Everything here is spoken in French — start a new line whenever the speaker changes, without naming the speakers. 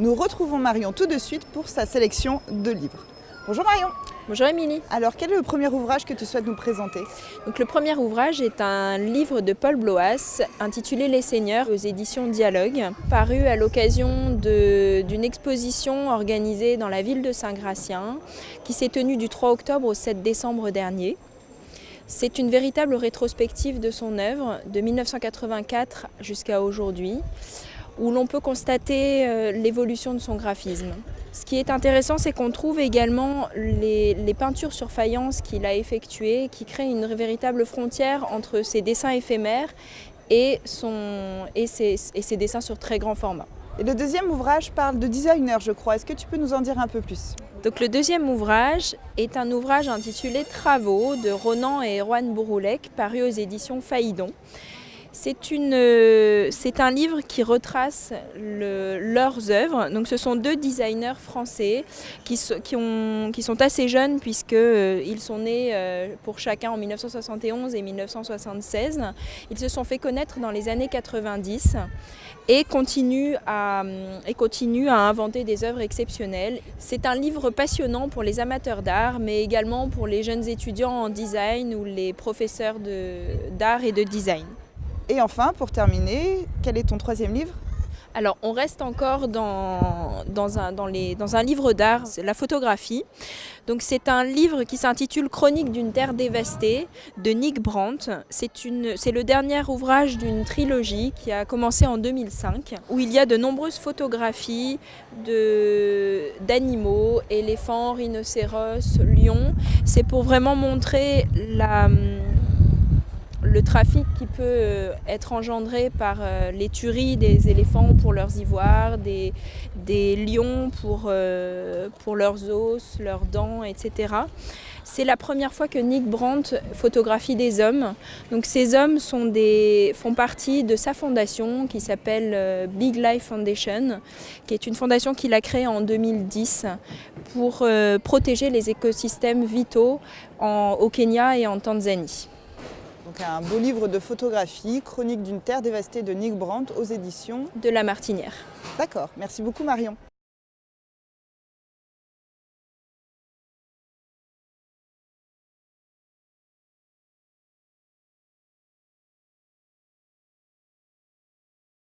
Nous retrouvons Marion tout de suite pour sa sélection de livres. Bonjour Marion.
Bonjour Émilie.
Alors quel est le premier ouvrage que tu souhaites nous présenter?
Donc, le premier ouvrage est un livre de Paul Bloas intitulé Les Seigneurs aux éditions Dialogue, paru à l'occasion d'une exposition organisée dans la ville de Saint-Gratien qui s'est tenue du 3 octobre au 7 décembre dernier. C'est une véritable rétrospective de son œuvre de 1984 jusqu'à aujourd'hui, où l'on peut constater l'évolution de son graphisme. Ce qui est intéressant, c'est qu'on trouve également les peintures sur faïence qu'il a effectuées, qui créent une véritable frontière entre ses dessins éphémères et ses dessins sur très grand format.
Et le deuxième ouvrage parle de designer, je crois. Est-ce que tu peux nous en dire un peu plus?
Donc, le deuxième ouvrage est un ouvrage intitulé Travaux de Ronan et Erwan Bouroulec, paru aux éditions Phaidon. C'est un livre qui retrace leurs œuvres. Donc, ce sont deux designers français qui sont assez jeunes puisqu'ils sont nés pour chacun en 1971 et 1976. Ils se sont fait connaître dans les années 90 et continuent à inventer des œuvres exceptionnelles. C'est un livre passionnant pour les amateurs d'art, mais également pour les jeunes étudiants en design ou les professeurs d'art et de design.
Et enfin, pour terminer, quel est ton troisième livre?
Alors, on reste encore dans un livre d'art, c'est la photographie. Donc, c'est un livre qui s'intitule Chronique d'une terre dévastée de Nick Brandt. C'est le dernier ouvrage d'une trilogie qui a commencé en 2005, où il y a de nombreuses photographies d'animaux, éléphants, rhinocéros, lions. C'est pour vraiment montrer le trafic qui peut être engendré par les tueries des éléphants pour leurs ivoires, des lions pour leurs os, leurs dents, etc. C'est la première fois que Nick Brandt photographie des hommes. Donc, ces hommes font partie de sa fondation qui s'appelle Big Life Foundation, qui est une fondation qu'il a créée en 2010 pour protéger les écosystèmes vitaux au Kenya et en Tanzanie.
Donc un beau livre de photographie, Chronique d'une terre dévastée de Nick Brandt aux éditions
de La Martinière.
D'accord, merci beaucoup Marion.